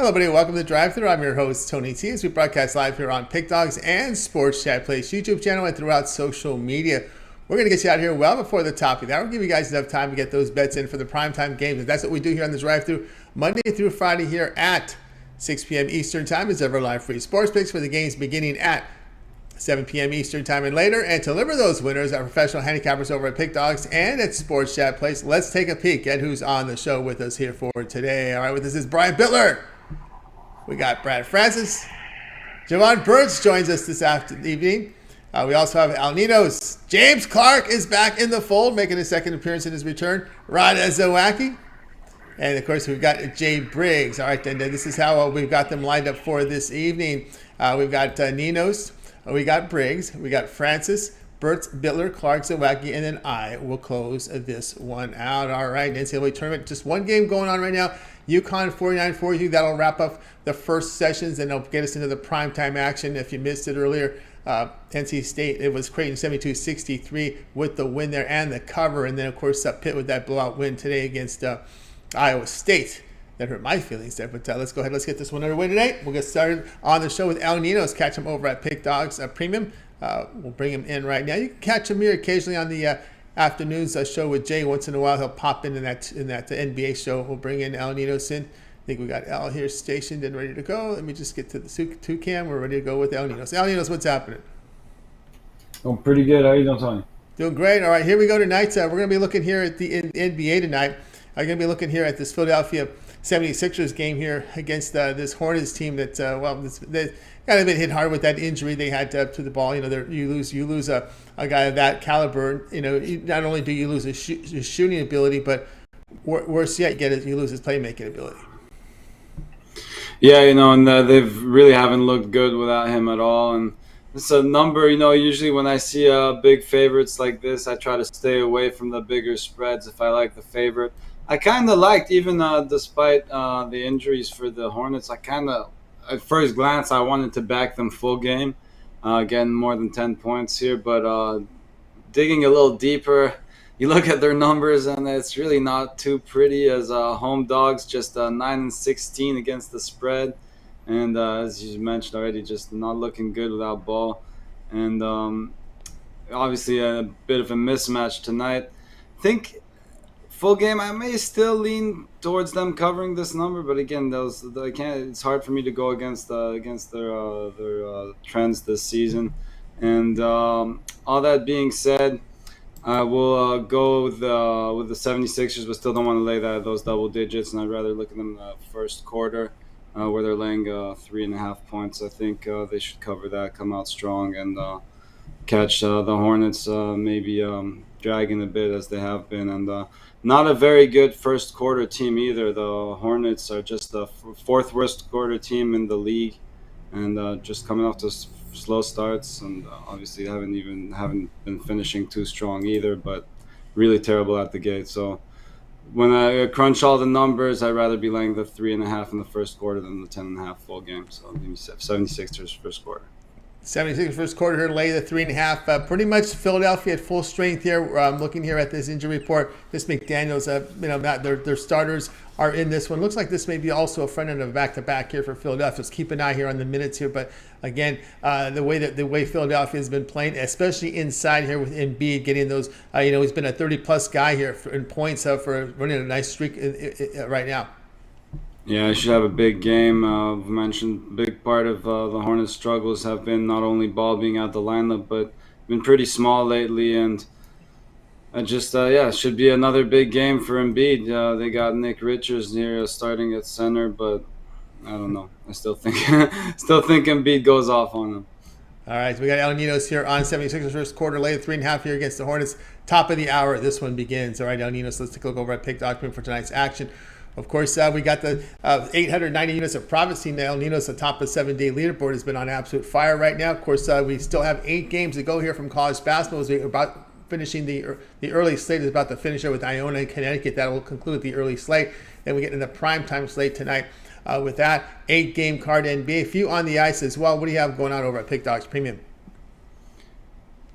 Hello, everybody. Welcome to Drive Thru. I'm your host, Tony T. As we broadcast live here on Pick Dogs and Sports Chat Place YouTube channel and throughout social media. We're going to get you out here well before the top of the hour. We'll give you guys enough time to get those bets in for the primetime games. And that's what we do here on the Drive Thru Monday through Friday here at 6 p.m. Eastern Time. As ever, live free sports picks for the games beginning at 7 p.m. Eastern Time and later. And to deliver those winners, our professional handicappers over at Pick Dogs and at Sports Chat Place. Let's take a peek at who's on the show with us here for today. All right, with us is Brian Bitler. We got Brad Francis. Jovan Burts joins us this evening. We also have Ninos. James Clark is back in the fold, making his second appearance in his return. Zawacky. And, of course, we've got Jay Briggs. All right, and this is how we've got them lined up for this evening. We've got Ninos. We got Briggs. We got Francis, Burts, Bitler, Clark, Zawacky, and then I will close this one out. All right, NCAAB tournament. Just one game going on right now. UConn 49-42. That'll wrap up the first sessions, and it'll get us into the primetime action. If you missed it earlier, NC State, it was Creighton 72-63 with the win there and the cover. And then, of course, Pitt with that blowout win today against Iowa State. That hurt my feelings there. But let's go ahead. Let's get this one underway tonight. We'll get started on the show with Ninos. Catch him over at Pick Dogs Premium. We'll bring him in right now. You can catch him here occasionally on the afternoons show with Jay. Once in a while, he'll pop in that NBA show. We'll bring in Ninos in. I think we got Al here stationed and ready to go. Let me just get to the 2-cam. We're ready to go with Ninos. Ninos, what's happening? Oh, pretty good. How you doing, Tony? Doing great. All right, here we go tonight. We're going to be looking here at the NBA tonight. I'm going to be looking here at this Philadelphia 76ers game here against this Hornets team that, they kind of been hit hard with that injury they had to the ball. You know, you lose a guy of that caliber. You know, not only do you lose his shooting ability, but worse yet, you lose his playmaking ability. Yeah, you know, and they've really haven't looked good without him at all. And it's a number, you know, usually when I see big favorites like this, I try to stay away from the bigger spreads if I like the favorite. I kind of liked, even despite the injuries for the Hornets, I kind of, at first glance, I wanted to back them full game, getting more than 10 points here. But digging a little deeper, you look at their numbers, and it's really not too pretty as home dogs, just 9-16 against the spread. And as you mentioned already, just not looking good without ball. And obviously a bit of a mismatch tonight. I think full game, I may still lean towards them covering this number, but again, it's hard for me to go against their trends this season. And all that being said, I will go with the 76ers, but still don't want to lay those double digits, and I'd rather look at them in the first quarter where they're laying 3.5 points. I think they should cover that, come out strong, and catch the Hornets maybe dragging a bit as they have been. And not a very good first quarter team either. The Hornets are just the fourth worst quarter team in the league, and just coming off those slow starts, and obviously haven't been finishing too strong either, but really terrible at the gate. So when I crunch all the numbers, I'd rather be laying the 3.5 in the first quarter than the 10.5 full game. So give me 76ers first quarter. 76 first quarter here, lay the 3.5. Pretty much Philadelphia at full strength here. I'm looking here at this injury report. This McDaniels, their starters are in this one. Looks like this may be also a front end of back-to-back here for Philadelphia. So keep an eye here on the minutes here. But again, the way Philadelphia has been playing, especially inside here with Embiid getting those, he's been a 30-plus guy here in points for running a nice streak right now. Yeah, I should have a big game. I've mentioned a big part of the Hornets' struggles have been not only ball being out the lineup, but been pretty small lately. And I just, it should be another big game for Embiid. They got Nick Richards here starting at center, but I don't know. I still think Embiid goes off on him. All right, so we got Ninos here on 76ers first quarter, lay 3.5 here against the Hornets. Top of the hour, this one begins. All right, Ninos, let's take a look over at Pick Document for tonight's action. Of course, we got the 890 units of profits seen now. Ninos, the top of 7-day leaderboard, has been on absolute fire right now. Of course, we still have 8 games to go here from college basketball. As we're about finishing the early slate is about to finish it with Iona and Connecticut. That will conclude the early slate. Then we get into the primetime slate tonight. With that 8-game card NBA, a few on the ice as well. What do you have going on over at Pick Dogs Premium?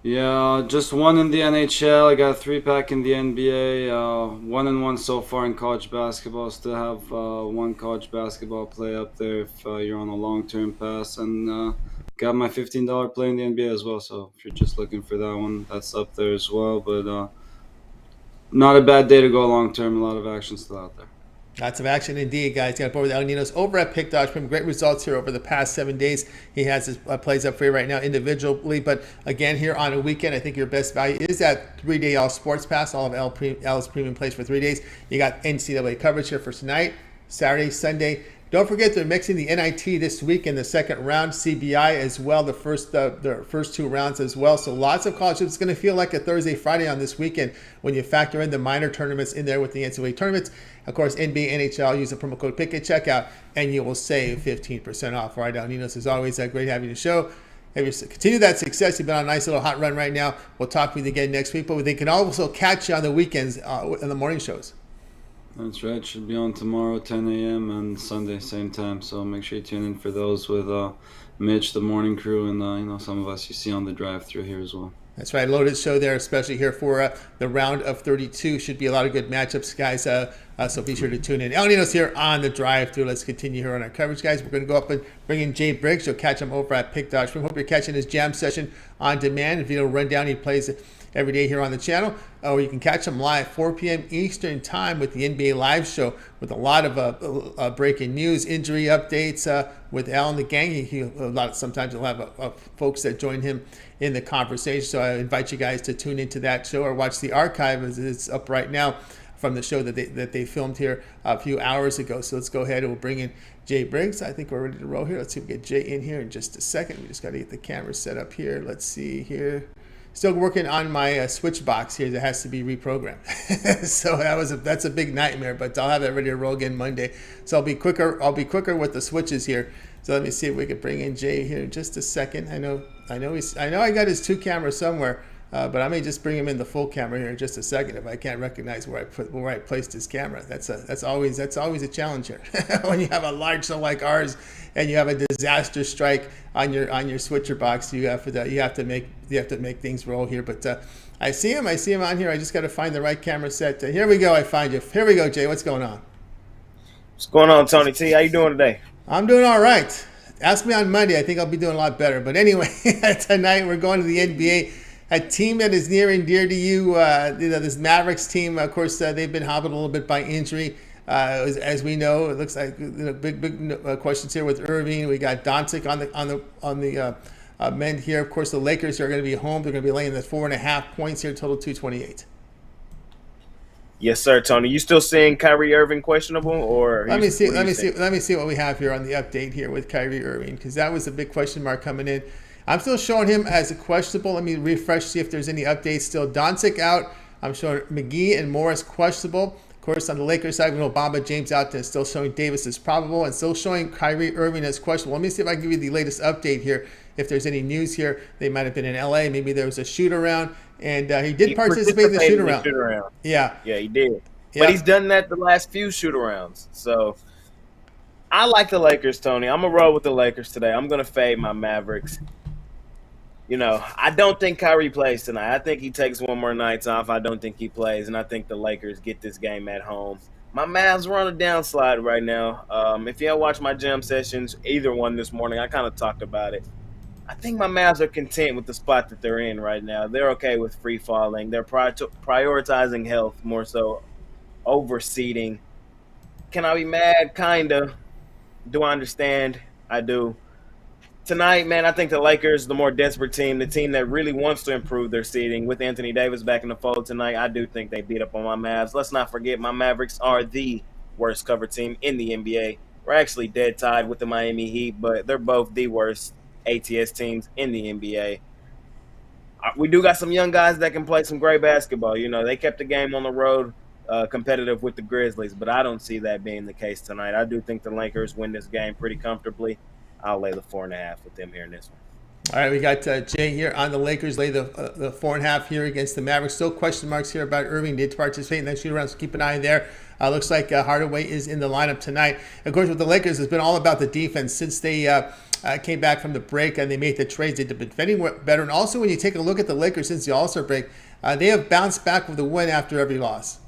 Yeah, just one in the NHL. I got a 3-pack in the NBA. 1-1 so far in college basketball. Still have one college basketball play up there if you're on a long-term pass, and got my $15 play in the NBA as well. So if you're just looking for that one, that's up there as well. But not a bad day to go long-term. A lot of action still out there. Lots of action indeed, guys. Got board with Ninos over at Pick Dodge. From great results here over the past 7 days. He has his plays up for you right now individually, but again here on a weekend, I think your best value is that 3-day all sports pass. All of L's premium plays for 3 days. You got NCAA coverage here for tonight, Saturday, Sunday. Don't forget they're mixing the NIT this week in the second round, CBI as well, the first 2 rounds as well. So lots of college. It's going to feel like a Thursday, Friday on this weekend when you factor in the minor tournaments in there with the NCAA tournaments. Of course, NBA, NHL, use the promo code PICK at checkout, and you will save 15% off. All right, now, Ninos, as always, great having you the show. Continue that success. You've been on a nice little hot run right now. We'll talk with you again next week, but they can also catch you on the weekends in the morning shows. That's right. Should be on tomorrow, 10 a.m. and Sunday, same time. So make sure you tune in for those with Mitch, the morning crew, and some of us you see on the drive-through here as well. That's right. Loaded show there, especially here for the round of 32. Should be a lot of good matchups, guys. So be sure to tune in. Ninos here on the drive-through. Let's continue here on our coverage, guys. We're going to go up and bring in Jay Briggs. You'll catch him over at Pick Dodge. We hope you're catching his jam session on demand. If you don't run down, he plays every day here on the channel. Or you can catch him live 4 p.m. Eastern time with the NBA Live Show with a lot of breaking news, injury updates with Al and the gang. Sometimes he'll have folks that join him in the conversation. So I invite you guys to tune into that show or watch the archive as it's up right now from the show that they filmed here a few hours ago. So let's go ahead and we'll bring in Jay Briggs. I think we're ready to roll here. Let's see if we get Jay in here in just a second. We just got to get the camera set up here. Let's see here. Still working on my switch box here that has to be reprogrammed. So that's a big nightmare, but I'll have that ready to roll again Monday. So I'll be quicker with the switches here. So let me see if we can bring in Jay here in just a second. I know I got his 2 cameras somewhere, but I may just bring him in the full camera here in just a second if I can't recognize where I placed his camera. That's always a challenge here when you have a large show like ours and you have a disaster strike on your switcher box. You have to make things roll here. But I see him on here. I just got to find the right camera set. Here we go. I find you. Here we go, Jay. What's going on? What's going on, Tony T? How you doing today? I'm doing all right. Ask me on Monday. I think I'll be doing a lot better. But anyway, tonight we're going to the NBA. A team that is near and dear to you. This Mavericks team. Of course, they've been hobbled a little bit by injury. As we know, it looks like big questions here with Irving. We got Doncic on the mend here. Of course, the Lakers are going to be home. They're going to be laying the 4.5 points here, total 228. Yes, sir, Tony. You still seeing Kyrie Irving questionable, or let me see what we have here on the update here with Kyrie Irving, because that was a big question mark coming in. I'm still showing him as a questionable. Let me refresh, see if there's any updates. Still Doncic out. I'm showing McGee and Morris questionable. Of course, on the Lakers side, we know Bamba James out there, still showing Davis as probable, and still showing Kyrie Irving as questionable. Let me see if I can give you the latest update here. If there's any news here, they might have been in LA. Maybe there was a shoot around, and he did participate in the shoot around. Yeah, he did. Yeah. But he's done that the last few shoot arounds. So I like the Lakers, Tony. I'm gonna roll with the Lakers today. I'm gonna fade my Mavericks. I don't think Kyrie plays tonight. I think he takes one more night off. I don't think he plays, and I think the Lakers get this game at home. My Mavs are on a downslide right now. If you haven't watched my jam sessions, either one this morning, I kind of talked about it. I think my Mavs are content with the spot that they're in right now. They're okay with free falling. They're prioritizing health more so over seeding. Can I be mad? Kinda. Do I understand? I do. Tonight, man, I think the Lakers, the more desperate team, the team that really wants to improve their seeding, with Anthony Davis back in the fold tonight, I do think they beat up on my Mavs. Let's not forget, my Mavericks are the worst cover team in the NBA. We're actually dead tied with the Miami Heat, but they're both the worst ATS teams in the NBA. We do got some young guys that can play some great basketball. They kept the game on the road competitive with the Grizzlies, but I don't see that being the case tonight. I do think the Lakers win this game pretty comfortably. I'll lay the 4.5 with them here in this one. All right, we got Jay here on the Lakers. Lay the 4.5 here against the Mavericks. Still question marks here about Irving. Did participate in that shoot around, so keep an eye there. Looks like Hardaway is in the lineup tonight. Of course, with the Lakers, it's been all about the defense since they came back from the break and they made the trades. They've been defending better. And also, when you take a look at the Lakers since the All-Star break, they have bounced back with a win after every loss.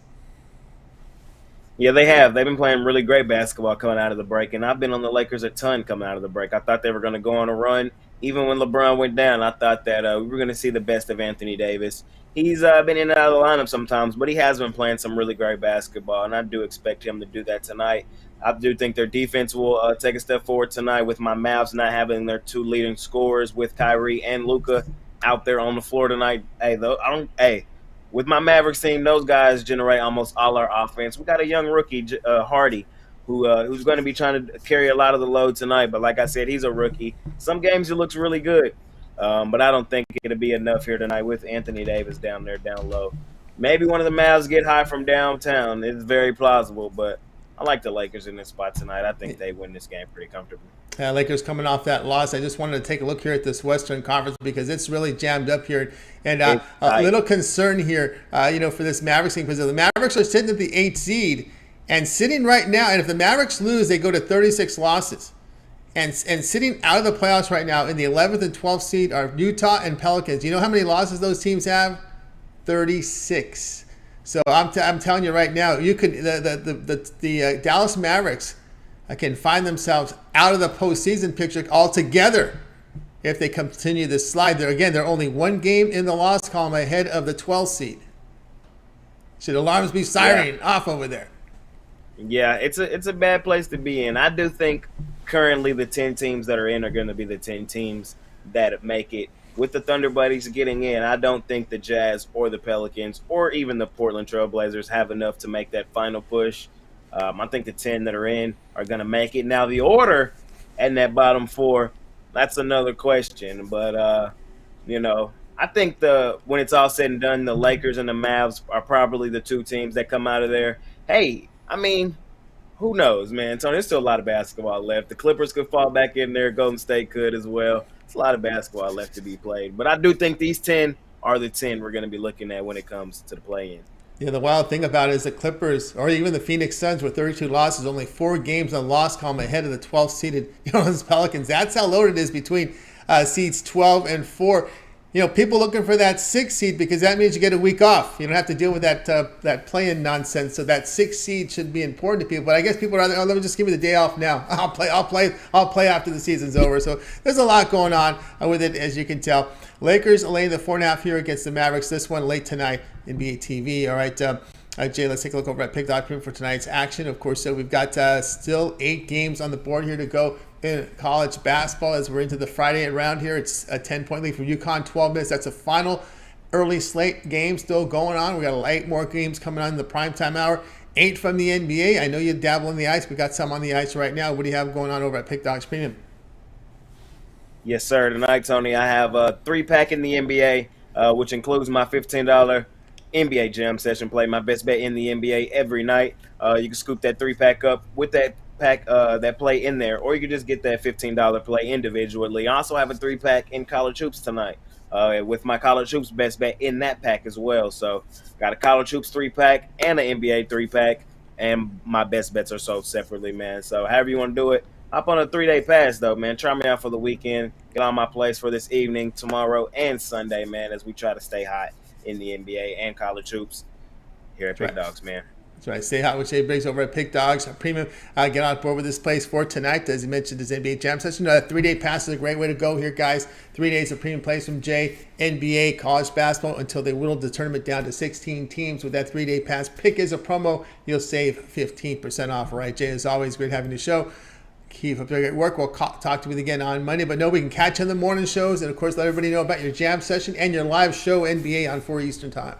Yeah, they have. They've been playing really great basketball coming out of the break, and I've been on the Lakers a ton coming out of the break. I thought they were going to go on a run. Even when LeBron went down, I thought that we were going to see the best of Anthony Davis. He's been in and out of the lineup sometimes, but he has been playing some really great basketball, and I do expect him to do that tonight. I do think their defense will take a step forward tonight with my Mavs not having their two leading scorers with Kyrie and Luka out there on the floor tonight. With my Mavericks team, those guys generate almost all our offense. We got a young rookie, Hardy, who's going to be trying to carry a lot of the load tonight. But like I said, he's a rookie. Some games he looks really good, but I don't think it'll be enough here tonight with Anthony Davis down there, down low. Maybe one of the Mavs get high from downtown. It's very plausible, but I like the Lakers in this spot tonight. I think they win this game pretty comfortably. Lakers coming off that loss. I just wanted to take a look here at this Western Conference because it's really jammed up here. And a little concern here, for this Mavericks team because the Mavericks are sitting at the 8th seed and sitting right now. And if the Mavericks lose, they go to 36 losses. And sitting out of the playoffs right now in the 11th and 12th seed are Utah and Pelicans. You know how many losses those teams have? 36. So I'm telling you right now, you could the Dallas Mavericks can find themselves out of the postseason picture altogether if they continue this slide. They're only one game in the loss column ahead of the 12th seed. Should alarms be sirening off over there? Yeah, it's a bad place to be in. I do think currently the 10 teams that are in are going to be the 10 teams that make it. With the Thunder Buddies getting in, I don't think the Jazz or the Pelicans or even the Portland Trail Blazers have enough to make that final push. I think the 10 that are in are going to make it. Now, the order and that bottom 4, that's another question. But, I think when it's all said and done, the Lakers and the Mavs are probably the 2 teams that come out of there. Hey, I mean, who knows, man? Tony, there's still a lot of basketball left. The Clippers could fall back in there. Golden State could as well. It's a lot of basketball left to be played. But I do think these 10 are the 10 we're going to be looking at when it comes to the play-in. Yeah, the wild thing about it is the Clippers or even the Phoenix Suns with 32 losses, only 4 games on loss column ahead of the 12th seeded Pelicans. That's how loaded it is between seeds 12 and 4. People looking for that 6th seed because that means you get a week off. You don't have to deal with that play-in nonsense. So that 6th seed should be important to people. But I guess people are let me just give me the day off now. I'll play after the season's over. So there's a lot going on with it, as you can tell. Lakers laying the 4.5 here against the Mavericks. This one late tonight, NBA TV. All right, Jay, let's take a look over at Pick Document for tonight's action. Of course, so we've got still 8 games on the board here to go in college basketball as we're into the Friday round here. It's a 10-point lead from UConn, 12 minutes. That's a final early slate game still going on. We got 8 more games coming on in the primetime hour. 8 from the NBA. I know you dabble in the ice. We got some on the ice right now. What do you have going on over at Pick Dogs Premium? Yes, sir. Tonight, Tony, I have a 3-pack in the NBA, which includes my $15 NBA Jam Session play, my best bet in the NBA every night. You can scoop that 3-pack up with that pack, that play in there, or you can just get that $15 play individually. I also have a 3-pack in College Hoops tonight with my College Hoops best bet in that pack as well. So got a College Hoops 3-pack and an NBA 3-pack, and my best bets are sold separately, man. So however you want to do it, hop on a 3-day pass, though, man. Try me out for the weekend. Get on my plays for this evening, tomorrow, and Sunday, man, as we try to stay hot in the NBA and College Hoops here at Pick Dogs, man. That's right. Stay hot with Jay Briggs over at Pick Dogs Premium. Get on board with this place for tonight. As you mentioned, this NBA Jam Session. A 3-day pass is a great way to go here, guys. 3 days of premium plays from Jay. NBA, college basketball, until they whittle the tournament down to 16 teams. With that 3-day pass, pick as a promo. You'll save 15% off, right? Jay, as always, great having the show. Keep up your great work. We'll talk to you again on Monday. But no, we can catch you in the morning shows. And, of course, let everybody know about your Jam Session and your live show, NBA, on 4 Eastern Time.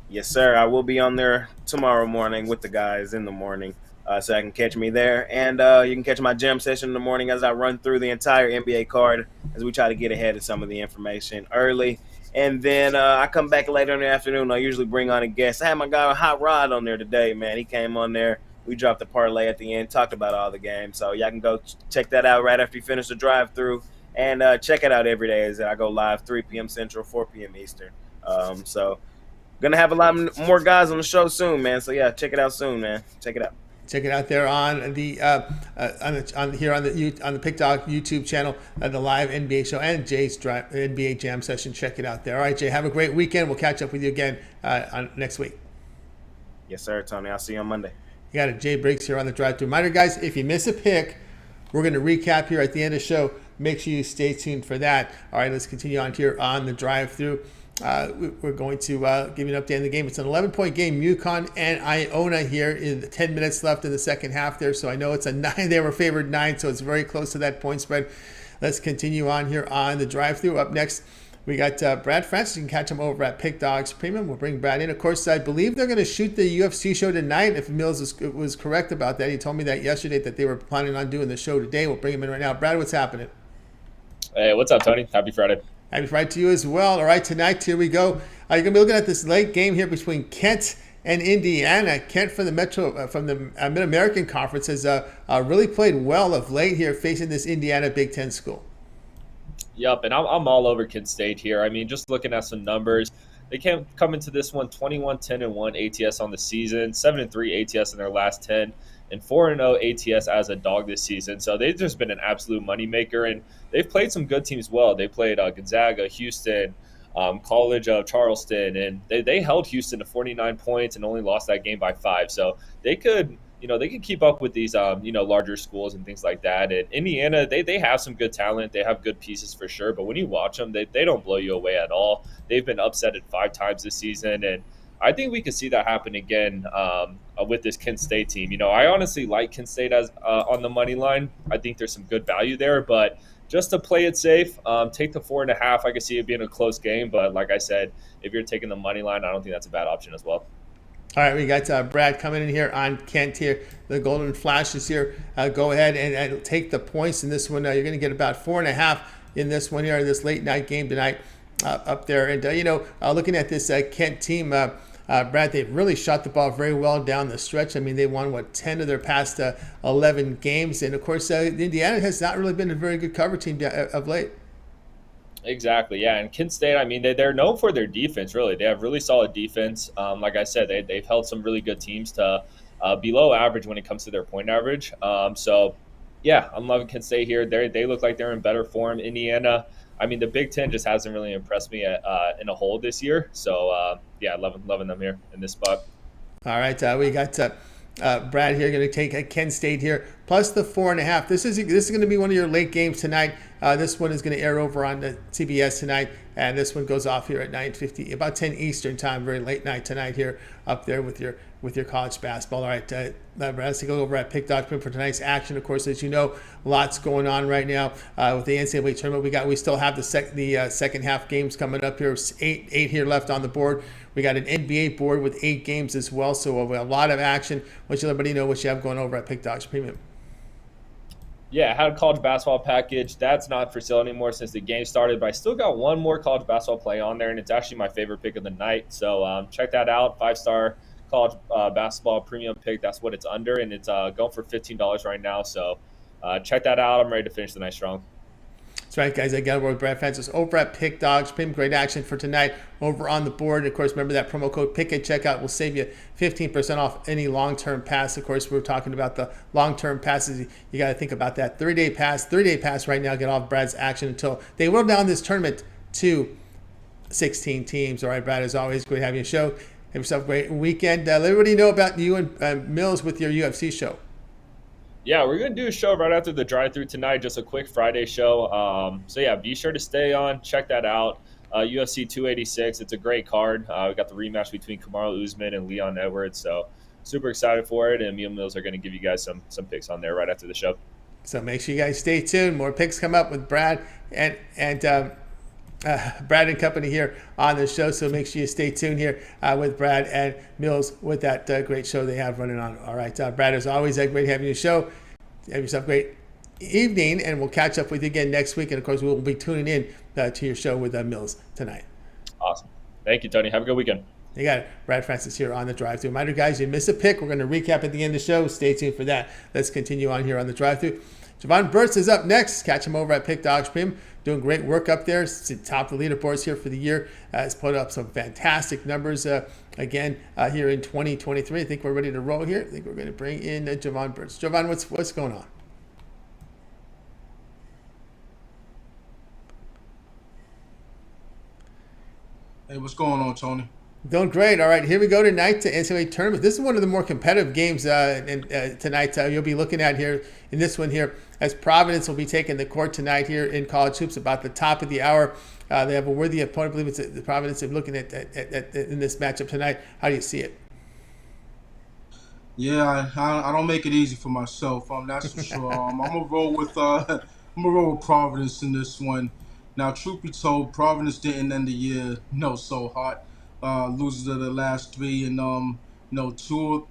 Yes, sir. I will be on there tomorrow morning with the guys in the morning, so I can catch me there. And you can catch my Jam Session in the morning as I run through the entire NBA card as we try to get ahead of some of the information early. And then I come back later in the afternoon. I usually bring on a guest. I had my guy Hot Rod on there today, man. He came on there. We dropped the parlay at the end, talked about all the games. So y'all can go check that out right after you finish the drive-through. And check it out every day as I go live 3 p.m. Central, 4 p.m. Eastern. So going to have a lot more guys on the show soon, man. So, yeah, check it out soon, man. Check it out. Check it out there on the Pick Dog YouTube channel, the live NBA show and Jay's NBA Jam session. Check it out there. All right, Jay, have a great weekend. We'll catch up with you again on next week. Yes, sir, Tony. I'll see you on Monday. You got it, Jay Briggs here on the Drive Thru. Reminder, guys, if you miss a pick, we're going to recap here at the end of the show. Make sure you stay tuned for that. All right, let's continue on here on the Drive Thru. We're going to give you an update on the game. It's an 11-point game, Yukon and Iona here in 10 minutes left in the second half there. So I know it's a 9. They were favored 9, so it's very close to that point spread. Let's continue on here on the Drive Thru. Up next, we got Brad Francis. You can catch him over at Pick Dogs Premium. We'll bring Brad in. Of course, I believe they're going to shoot the UFC show tonight. If Mills was correct about that, he told me that yesterday that they were planning on doing the show today. We'll bring him in right now. Brad, what's happening? Hey, what's up, Tony? Happy Friday. Happy Friday to you as well. All right, tonight, here we go. You're going to be looking at this late game here between Kent and Indiana. Kent from the Mid-American Conference has really played well of late here, facing this Indiana Big Ten school. Yep, and I'm all over Kent State here. I mean, just looking at some numbers, they can't come into this one 21-10-1 ATS on the season, 7-3 ATS in their last 10, and 4-0 ATS as a dog this season. So they've just been an absolute moneymaker, and they've played some good teams well. They played Gonzaga, Houston, College of Charleston, and they held Houston to 49 points and only lost that game by 5. So they could keep up with these larger schools and things like that. And Indiana, they have some good talent. They have good pieces for sure. But when you watch them, they don't blow you away at all. They've been upsetted 5 times this season, and I think we could see that happen again with this Kent State team. I honestly like Kent State as on the money line. I think there's some good value there, but just to play it safe, take the 4.5. I could see it being a close game, but like I said, if you're taking the money line, I don't think that's a bad option as well. All right, we got Brad coming in here on Kent here. The Golden Flashes here. Go ahead and take the points in this one. You're going to get about 4.5 in this one here, this late night game tonight up there. And, looking at this Kent team, Brad, they've really shot the ball very well down the stretch. I mean, they won, 10 of their past 11 games. And, of course, Indiana has not really been a very good cover team of late. Exactly, yeah. And Kent State, I mean, they're known for their defense, really. They have really solid defense. Like I said, they've held some really good teams to below average when it comes to their point average. So, yeah, I'm loving Kent State here. They look like they're in better form. Indiana, I mean, the Big Ten just hasn't really impressed me in a whole this year. So, yeah, loving them here in this spot. All right, we got Brad here going to take Kent State here, plus the 4.5. This is going to be one of your late games tonight. This one is going to air over on the CBS tonight, and this one goes off here at 9:50, about 10 Eastern time, very late night tonight here up there with your college basketball. All right, Brad, let's go over at Pick Dog for tonight's action. Of course, as you know, lots going on right now with the NCAAB tournament. We still have the second half games coming up here. Eight here left on the board. We got an NBA board with 8 games as well, so we have a lot of action. Let everybody know what you have going over at Pick Dogs Premium. Yeah, I had a college basketball package. That's not for sale anymore since the game started, but I still got one more college basketball play on there, and it's actually my favorite pick of the night. So check that out, 5-star college basketball premium pick. That's what it's under, and it's going for $15 right now. So check that out. I'm ready to finish the night strong. That's right, guys. I got with Brad Francis over at Pick Dogs. Great action for tonight over on the board. Of course, remember that promo code PICK at checkout will save you 15% off any long-term pass. Of course, we're talking about the long-term passes. You got to think about that. 30-day pass right now. Get off Brad's action until they whittle down this tournament to 16 teams. All right, Brad, as always, great having you on the show. Have yourself a great weekend. Let everybody know about you and Mills with your UFC show. Yeah, we're going to do a show right after the drive-thru tonight, just a quick Friday show. So, yeah, be sure to stay on. Check that out. UFC 286, it's a great card. We got the rematch between Kamaru Usman and Leon Edwards. So, super excited for it. And me and Mills are going to give you guys some picks on there right after the show. So, make sure you guys stay tuned. More picks come up with Brad and Brad and company here on the show. So, make sure you stay tuned here with Brad and Mills with that great show they have running on. All right, Brad, as always, great having you on the show. Have yourself a great evening, and we'll catch up with you again next week. And, of course, we'll be tuning in to your show with Mills tonight. Awesome. Thank you, Tony. Have a good weekend. You got it. Brad Francis here on the drive-thru. Reminder, guys, you missed a pick. We're going to recap at the end of the show. Stay tuned for that. Let's continue on here on the drive-thru. Jovan Burts is up next. Catch him over at Pick Dogs Premium. Doing great work up there. Top of the leaderboards here for the year. Has put up some fantastic numbers again here in 2023. I think we're ready to roll here. I think we're going to bring in Jovan Burts. Jovan, what's going on? Hey, what's going on, Tony? Doing great. All right, here we go tonight to NCAA tournament. This is one of the more competitive games tonight. You'll be looking at here in this one here, as Providence will be taking the court tonight here in college hoops about the top of the hour. They have a worthy opponent. I believe it's the Providence. They're looking at in this matchup tonight. How do you see it? Yeah, I don't make it easy for myself. That's for sure. I'm gonna roll with Providence in this one. Now, truth be told, Providence didn't end the year so hot. Losers of the last three, and two.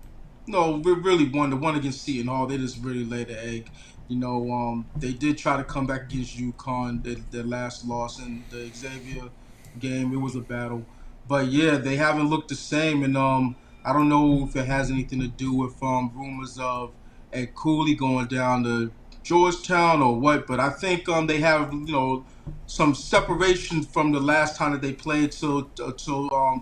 No, we really won. The one against Seton Hall, they just really laid the egg. They did try to come back against UConn. Their last loss in the Xavier game, it was a battle. But yeah, they haven't looked the same, and I don't know if it has anything to do with rumors of Ed Cooley going down to Georgetown or what. But I think they have some separation from the last time that they played till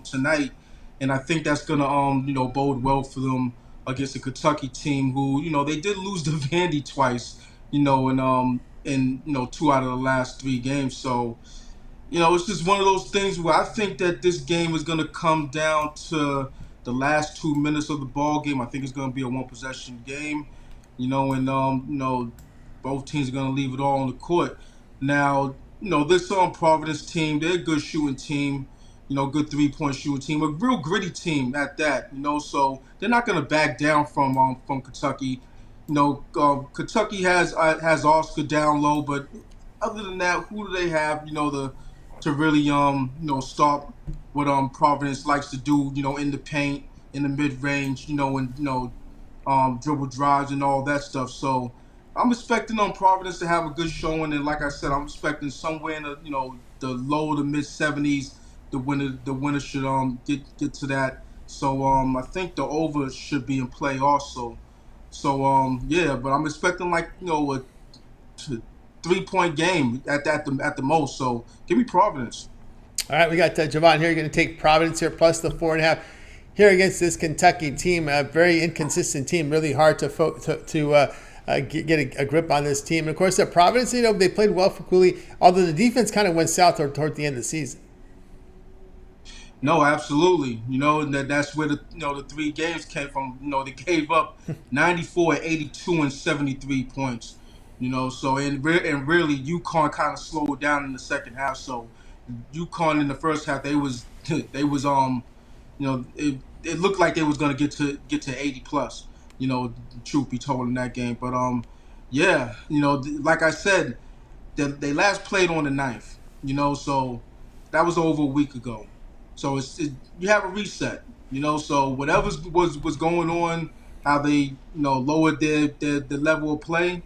tonight, and I think that's gonna bode well for them against a Kentucky team who they did lose to Vandy twice, in 2 out of the last 3 games. So it's just one of those things where I think that this game is gonna come down to the last 2 minutes of the ball game. I think it's gonna be a 1-possession game, and both teams are gonna leave it all on the court. Now, this Providence team, they're a good shooting team, good 3-point shooting team, a real gritty team at that, so they're not going to back down from Kentucky. Kentucky has Oscar down low, but other than that, who do they have, to really stop what Providence likes to do, in the paint, in the mid range, and dribble drives and all that stuff. So I'm expecting Providence to have a good showing, and like I said, I'm expecting somewhere in the low to mid 70s. The winner should get to that. So I think the over should be in play also. So yeah, but I'm expecting a 3-point game at the most. So give me Providence. All right, we got Jovan here. You're going to take Providence here plus the 4.5 here against this Kentucky team. A very inconsistent team. Really hard to get a grip on this team. And of course, Providence, they played well for Cooley, although the defense kind of went south toward the end of the season. No, absolutely. That's where the 3 games came from. They gave up 94, 82, and 73 points. So and really UConn kind of slowed down in the second half. So UConn in the first half it looked like they was gonna get to 80 plus. Truth be told in that game. But yeah, like I said, they last played on the 9th. So that was over a week ago. So you have a reset. So whatever was going on, how they lowered their level of play,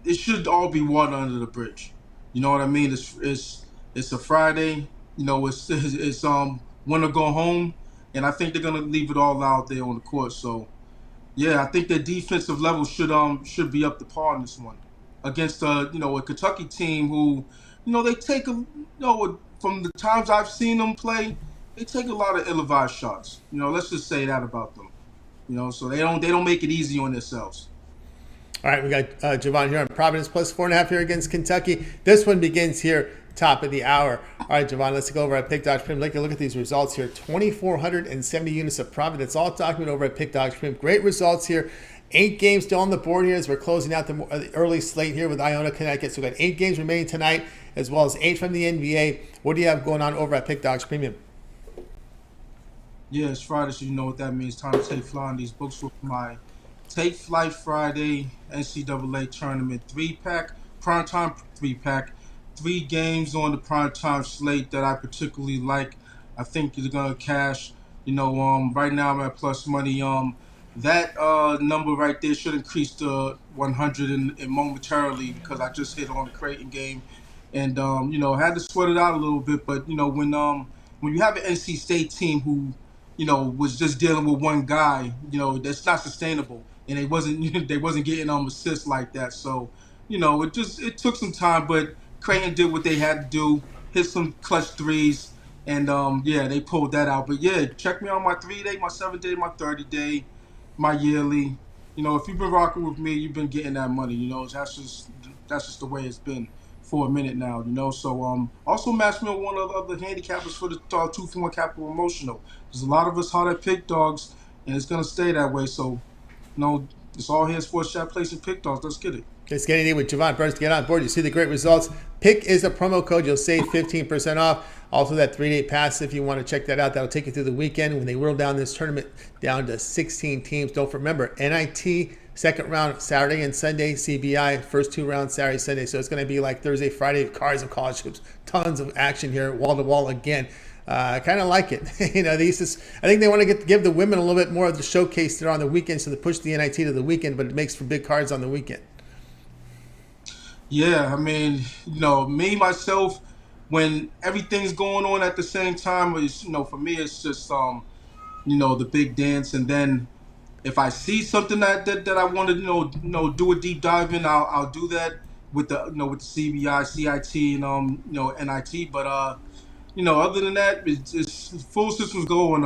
it should all be water under the bridge. You know what I mean? It's a Friday. It's win or go home, and I think they're gonna leave it all out there on the court. So yeah, I think their defensive level should be up to par in this one against a Kentucky team who they take from the times I've seen them play, they take a lot of ill-advised shots. Let's just say that about them. So they don't make it easy on themselves. All right, we got Jovan here on Providence plus 4.5 here against Kentucky. This one begins here, top of the hour. All right, Jovan, let's go over at Pick Dogs Premium. Look at these results here. 2,470 units of profit. That's all documented over at Pick Dogs Premium. Great results here. 8 games still on the board here as we're closing out the early slate here with Iona, Connecticut. So we've got 8 games remaining tonight, as well as 8 from the NBA. What do you have going on over at Pick Dogs Premium? Yeah, it's Friday, so you know what that means. Time to take flight on these books with my Take Flight Friday NCAA Tournament 3-pack, primetime 3-pack. 3 games on the primetime slate that I particularly like. I think you're gonna cash. Right now I'm at plus money. That number right there should increase to 100 in momentarily because I just hit on the Creighton game, and had to sweat it out a little bit. But when you have an NC State team who was just dealing with one guy, that's not sustainable. and they wasn't they wasn't getting assists like that. So, it took some time, but Creighton did what they had to do, hit some clutch threes, and yeah, they pulled that out. But yeah, check me on my 3-day, my 7-day, my 30-day, my yearly. If you've been rocking with me, you've been getting that money. That's just the way it's been for a minute now. So also match me on one of the other handicappers for the 2-for-1 Capital Promotional. There's a lot of us hard at pick dogs, and it's gonna stay that way. So, it's all here Sports Chat Place and Pick Dogs. Let's get it. Just getting in with Jovan Burts to get on board. You see the great results. Pick is a promo code. You'll save 15% off. Also, that 3-day pass, if you want to check that out, that'll take you through the weekend when they whittle down this tournament down to 16 teams. Don't remember, NIT, second round Saturday and Sunday, CBI, first 2 rounds Saturday, Sunday. So it's going to be like Thursday, Friday, cars of college hoops. Tons of action here, wall to wall again. I kind of like it. I think they want to give the women a little bit more of the showcase there on the weekend, so they push the NIT to the weekend, but it makes for big cards on the weekend. Yeah, I mean, me, myself, when everything's going on at the same time, for me, it's just, the big dance. And then if I see something that I want to, do a deep dive in, I'll do that with the, with the CBI, CIT, and, NIT. But, other than that, it's full systems go on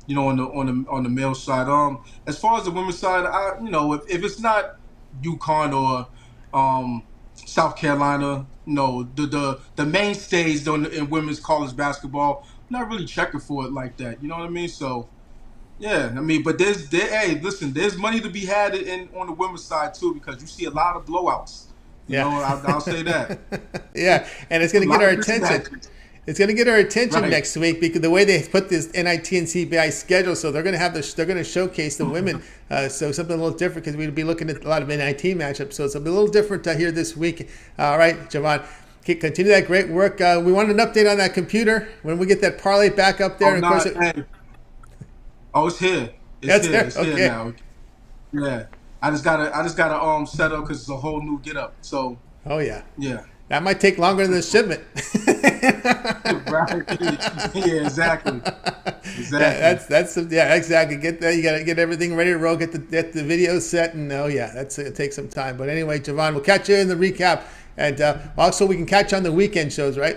the male side. As far as the women's side, if it's not UConn or South Carolina, the mainstays in women's college basketball, I'm not really checking for it like that. You know what I mean? So, yeah, I mean, but there's money to be had on the women's side too, because you see a lot of blowouts. I'll say that. Yeah, and it's going to get our attention. It's going to get our attention next week because the way they put this NIT and CBI schedule, so they're going to showcase the women. So something a little different because we'll be looking at a lot of NIT matchups. So it's a little different here this week. All right, Jovan, continue that great work. We wanted an update on that computer when we get that parlay back up there. It's here. It's here now. Yeah, I just gotta set up because it's a whole new get up. So. Oh yeah. Yeah. That might take longer than the shipment. Right. Yeah, exactly. Yeah, exactly. Get that. You got to get everything ready to roll. Get the video set, and it takes some time. But anyway, Jovan, we'll catch you in the recap, and also we can catch you on the weekend shows, right?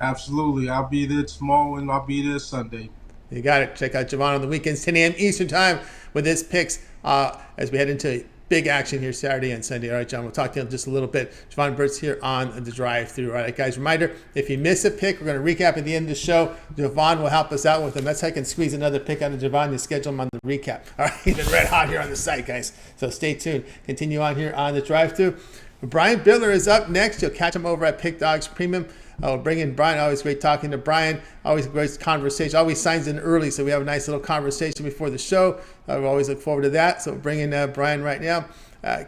Absolutely. I'll be there tomorrow, and I'll be there Sunday. You got it. Check out Jovan on the weekends, 10 a.m. Eastern time with his picks as we head into big action here Saturday and Sunday. All right, John, we'll talk to you in just a little bit. Jovan Burts here on the drive-through. All right, guys, reminder, if you miss a pick, we're going to recap at the end of the show. Jovan will help us out with them. That's how I can squeeze another pick out of Jovan. You schedule him on the recap. All right, he's been red hot here on the site, guys. So stay tuned. Continue on here on the drive-through. Brian Bitler is up next. You'll catch him over at Pick Dogs Premium. We'll bring in Brian. Always great talking to Brian. Always great conversation. Always signs in early, so we have a nice little conversation before the show. We always look forward to that. So we'll bring in Brian right now.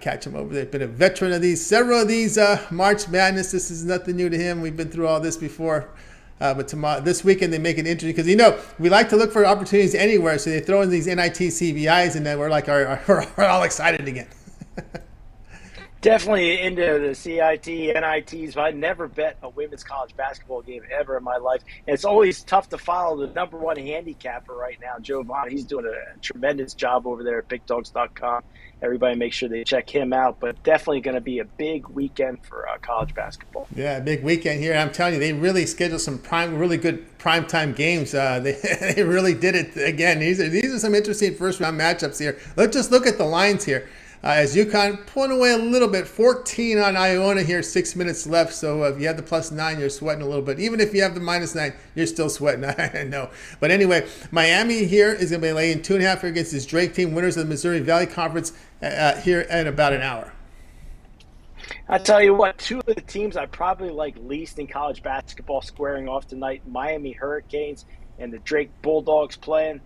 Catch him over there. Been a veteran of several of these March Madness. This is nothing new to him. We've been through all this before. But this weekend they make it interesting because, we like to look for opportunities anywhere. So they throw in these NIT CBIs and then we're like, we're all excited again. Definitely into the CIT, NITs, but I never bet a women's college basketball game ever in my life. And it's always tough to follow the number one handicapper right now, Jovan. He's doing a tremendous job over there at pickdogs.com. Everybody make sure they check him out, but definitely going to be a big weekend for college basketball. Yeah, big weekend here. I'm telling you, they really scheduled some really good primetime games. They really did it again. These are some interesting first-round matchups here. Let's just look at the lines here. As UConn pulling away a little bit, 14 on Iona here, 6 minutes left. So if you have the +9, you're sweating a little bit. Even if you have the -9, you're still sweating. I know. But anyway, Miami here is going to be laying 2.5 against this Drake team, winners of the Missouri Valley Conference here in about an hour. I tell you what, two of the teams I probably like least in college basketball squaring off tonight, Miami Hurricanes and the Drake Bulldogs playing.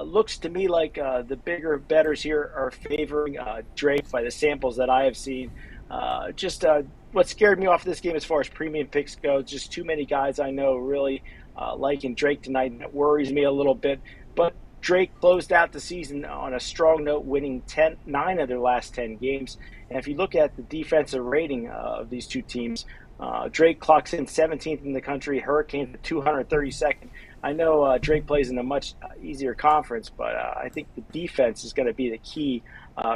Looks to me like the bigger bettors here are favoring Drake by the samples that I have seen. What scared me off this game as far as premium picks go, just too many guys I know really liking Drake tonight, and that worries me a little bit. But Drake closed out the season on a strong note, winning 9 of their last 10 games. And if you look at the defensive rating of these two teams, Drake clocks in 17th in the country, Hurricanes at 232nd. I know Drake plays in a much easier conference, but I think the defense is going to be the key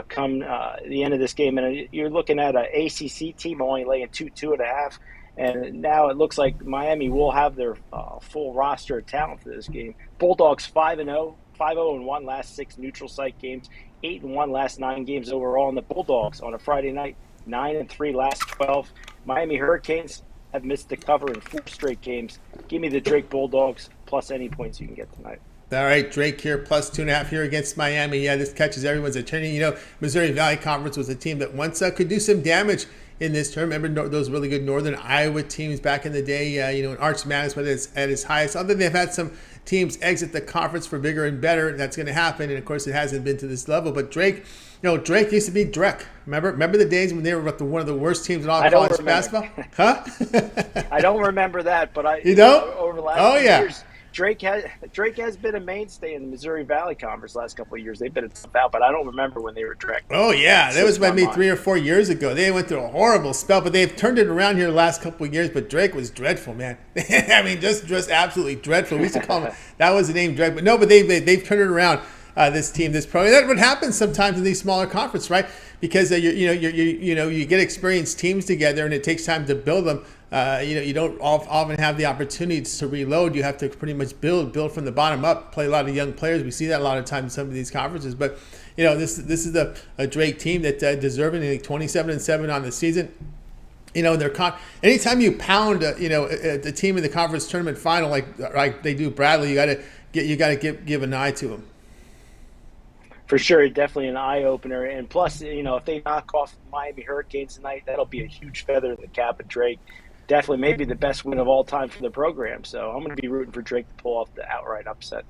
come the end of this game. And you're looking at an ACC team only laying 2.5. And now it looks like Miami will have their full roster of talent for this game. Bulldogs 5-0, 5-0-1 last 6 neutral site games, 8-1 last 9 games overall. And the Bulldogs on a Friday night, 9-3 last 12. Miami Hurricanes have missed the cover in 4 straight games. Give me the Drake Bulldogs plus any points you can get tonight. All right, Drake here, plus 2.5 here against Miami. Yeah, this catches everyone's attention. You know, Missouri Valley Conference was a team that once could do some damage in this tournament. Remember those really good Northern Iowa teams back in the day, in Arch Madness, when it's at its highest. Other than they've had some teams exit the conference for bigger and better. That's going to happen, and of course it hasn't been to this level. But Drake, Drake used to be Drek. Remember the days when they were one of the worst teams in all college basketball? Huh? I don't remember that, but you don't? Over the last few years, Drake has been a mainstay in the Missouri Valley Conference the last couple of years. They've been a tough out, but I don't remember when they were Drake. Oh, yeah. That was maybe 3 or 4 years ago. They went through a horrible spell, but they've turned it around here the last couple of years. But Drake was dreadful, man. I mean, just absolutely dreadful. We used to call him, that was the name, Drake. But no, but they've turned it around, this team, this program. That's what happens sometimes in these smaller conferences, right? Because, you get experienced teams together, and it takes time to build them. You don't often have the opportunities to reload. You have to pretty much build from the bottom up, play a lot of young players. We see that a lot of times in some of these conferences. But, this is a Drake team that deserving 27-7 on the season. Anytime you pound, the team in the conference tournament final like they do Bradley, you got to give an eye to them. For sure, definitely an eye-opener. And plus, if they knock off Miami Hurricanes tonight, that'll be a huge feather in the cap of Drake. Definitely maybe the best win of all time for the program. So I'm going to be rooting for Drake to pull off the outright upset.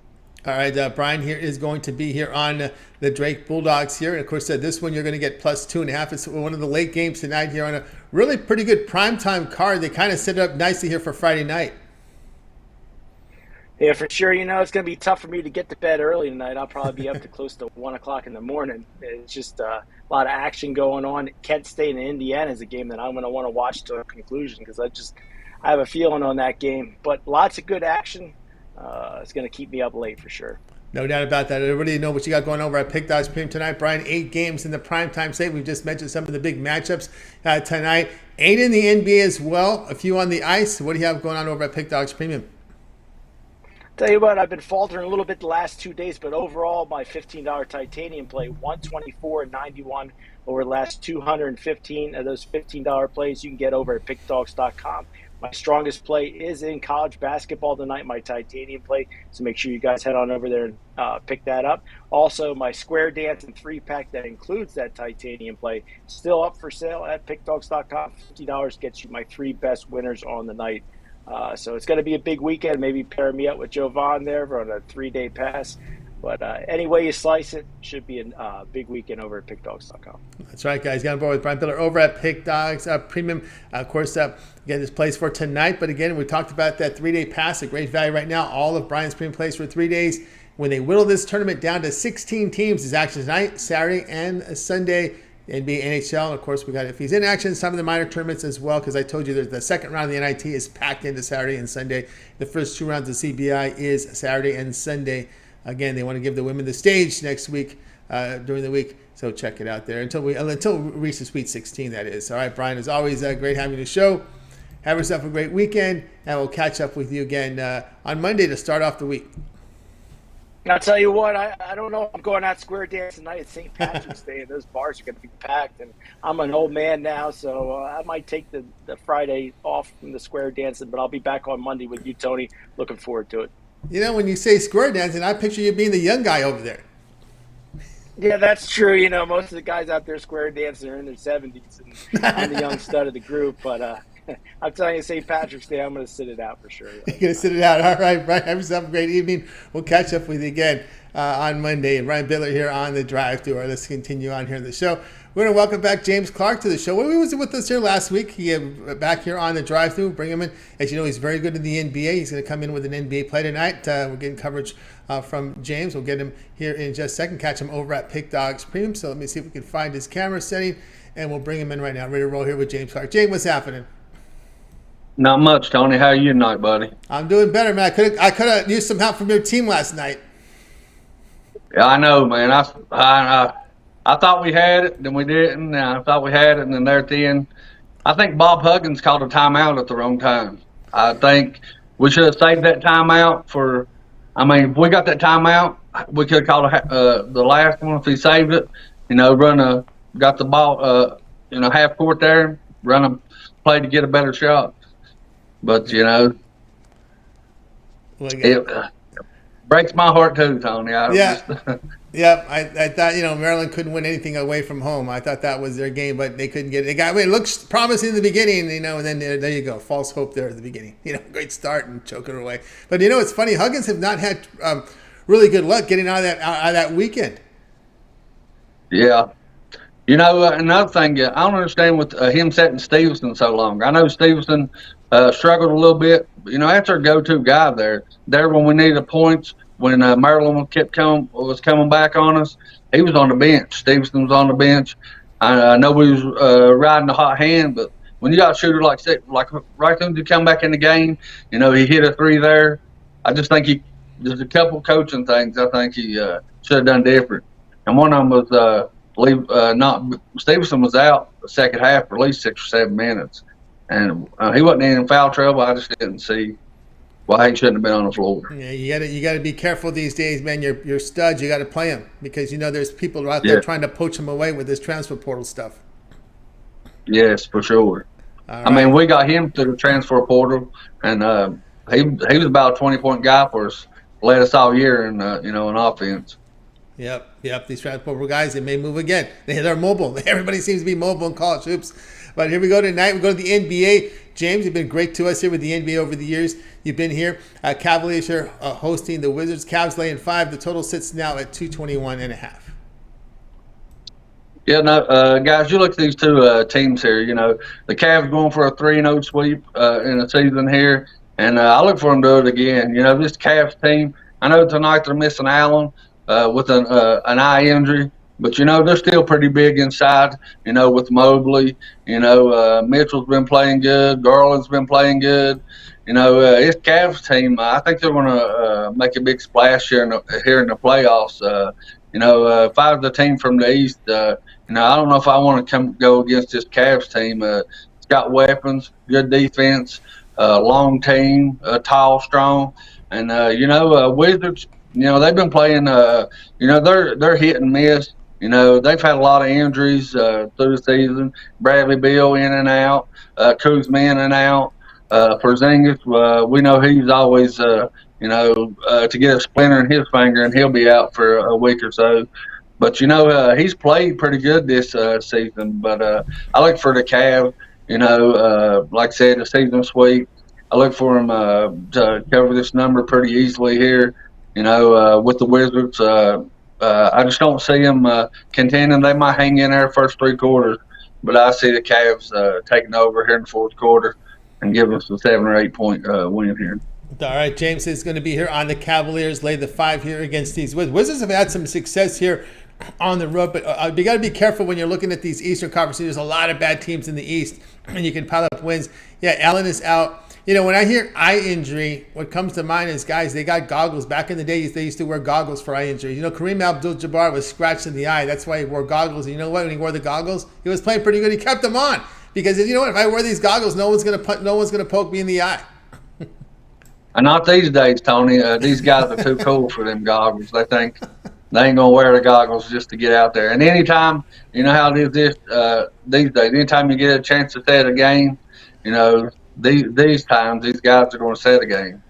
All right, Brian here is going to be here on the Drake Bulldogs here. And, of course, this one you're going to get plus 2.5. It's one of the late games tonight here on a really pretty good primetime card. They kind of set it up nicely here for Friday night. Yeah, for sure. It's going to be tough for me to get to bed early tonight. I'll probably be up to close to 1 o'clock in the morning. It's just a lot of action going on. Kent State and Indiana is a game that I'm going to want to watch to a conclusion because I have a feeling on that game. But lots of good action. It's going to keep me up late for sure. No doubt about that. Everybody know what you got going over at Pick Dogs Premium tonight. Brian, 8 games in the primetime slate. We've just mentioned some of the big matchups tonight. 8 in the NBA as well. A few on the ice. What do you have going on over at Pick Dogs Premium? Tell you what, I've been faltering a little bit the last 2 days, but overall, my $15 titanium play, 124.91 over the last 215 of those $15 plays you can get over at pickdogs.com. My strongest play is in college basketball tonight, my titanium play, so make sure you guys head on over there and pick that up. Also, my square dance and 3-pack that includes that titanium play, still up for sale at pickdogs.com. $50 gets you my 3 best winners on the night. So it's going to be a big weekend. Maybe pair me up with Jovan there on a 3-day pass. But any way you slice it, should be a big weekend over at pickdogs.com. That's right, guys. Got on board with Brian Bitler over at Pick Dogs Premium. Of course, again, this plays for tonight. But again, we talked about that 3-day pass, a great value right now. All of Brian's premium plays for 3 days. When they whittle this tournament down to 16 teams, is action tonight, Saturday, and Sunday. NBA, NHL, and of course, we got, if he's in action, some of the minor tournaments as well, because I told you that the second round of the NIT is packed into Saturday and Sunday. The first 2 rounds of CBI is Saturday and Sunday. Again, they want to give the women the stage next week, during the week, so check it out there until we reach the Sweet 16, that is. All right, Brian, as always, great having you on the show. Have yourself a great weekend, and we'll catch up with you again on Monday to start off the week. I'll tell you what, I don't know if I'm going out square dance tonight at St. Patrick's Day, and those bars are going to be packed. And I'm an old man now, so I might take the Friday off from the square dancing, but I'll be back on Monday with you, Tony. Looking forward to it. When you say square dancing, I picture you being the young guy over there. Yeah, that's true. Most of the guys out there square dancing are in their 70s, and I'm the young stud of the group, but I'm telling you, St. Patrick's Day, I'm going to sit it out for sure. You're going to sit it out. All right, Brian, have yourself a great evening. We'll catch up with you again on Monday. And Brian Bitler here on the drive-thru. Let's continue on here in the show. We're going to welcome back James Clark to the show. He was with us here last week. He back here on the drive-thru. Bring him in. As you know, he's very good in the NBA. He's going to come in with an NBA play tonight. We're getting coverage from James. We'll get him here in just a second. Catch him over at Pick Dogs Premium. So let me see if we can find his camera setting, and we'll bring him in right now. Ready to roll here with James Clark. James, what's happening? Not much, Tony. How are you tonight, buddy? I'm doing better, man. I could have used some help from your team last night. Yeah, I know, man. I thought we had it, then we didn't. And I thought we had it, and then there at the end, I think Bob Huggins called a timeout at the wrong time. I think we should have saved that timeout for. I mean, if we got that timeout, we could have called the last one if he saved it. Got the ball, half court there, run a play to get a better shot. But it breaks my heart too, Tony. Yeah, I thought Maryland couldn't win anything away from home. I thought that was their game, but they couldn't get it. It looks promising in the beginning, and then there you go, false hope there at the beginning. Great start and choke it away. But it's funny. Huggins have not had really good luck getting out of that weekend. Yeah. Another thing, I don't understand with him setting Stevenson so long. I know Stevenson struggled a little bit. But, that's our go-to guy there. There when we needed points, when Maryland was coming back on us, he was on the bench. Stevenson was on the bench. I know we was riding a hot hand, but when you got a shooter like right when you come back in the game, he hit a three there. I just think there's a couple coaching things I think he should have done different. And one of them was Stevenson was out the second half for at least 6 or 7 minutes, and he wasn't in foul trouble. I just didn't see why he shouldn't have been on the floor. Yeah, you got to be careful these days, man. You're studs. You got to play them because there's people out there trying to poach them away with this transfer portal stuff. Yes, for sure. Right. I mean, we got him through the transfer portal, and he was about a 20-point guy for us. Led us all year in offense. Yep. These transfer portal guys, they may move again. They're mobile. Everybody seems to be mobile in college hoops. But here we go tonight. We go to the NBA. James, you've been great to us here with the NBA over the years. You've been here. Cavaliers here hosting the Wizards. Cavs laying 5. The total sits now at 221.5. Yeah, no, guys, you look at these two teams here. The Cavs going for a 3-0 sweep in the season here, and I look for them to do it again. This Cavs team, I know tonight they're missing Allen with an eye injury. But, they're still pretty big inside, with Mobley. Mitchell's been playing good. Garland's been playing good. It's Cavs team. I think they're going to make a big splash here in the playoffs. If I was the team from the East, I don't know if I want to go against this Cavs team. It's got weapons, good defense, long team, tall, strong. And, Wizards, they've been playing, they're hit and miss. They've had a lot of injuries through the season. Bradley Beal in and out, Kuzma in and out. Porzingis, we know he's always, to get a splinter in his finger, and he'll be out for a week or so. But, he's played pretty good this season. But I look for the Cavs, like I said, the season sweep. I look for him to cover this number pretty easily here, with the Wizards. I just don't see them contending. They might hang in there first 3 quarters, but I see the Cavs taking over here in the fourth quarter and giving us a 7 or 8 point win here. All right, James is going to be here on the Cavaliers. Lay the 5 here against these Wizards. Wizards have had some success here on the road, but you got to be careful when you're looking at these Eastern Conference. There's a lot of bad teams in the East, and you can pile up wins. Yeah, Allen is out. When I hear eye injury, what comes to mind is guys, they got goggles. Back in the day, they used to wear goggles for eye injury. Kareem Abdul-Jabbar was scratched in the eye. That's why he wore goggles. And you know what? When he wore the goggles, he was playing pretty good. He kept them on because if I wear these goggles, no one's gonna poke me in the eye. And not these days, Tony. These guys are too cool for them goggles. They think they ain't gonna wear the goggles just to get out there. And anytime, how it is these days, anytime you get a chance to set a game, these times, these guys are going to set a game.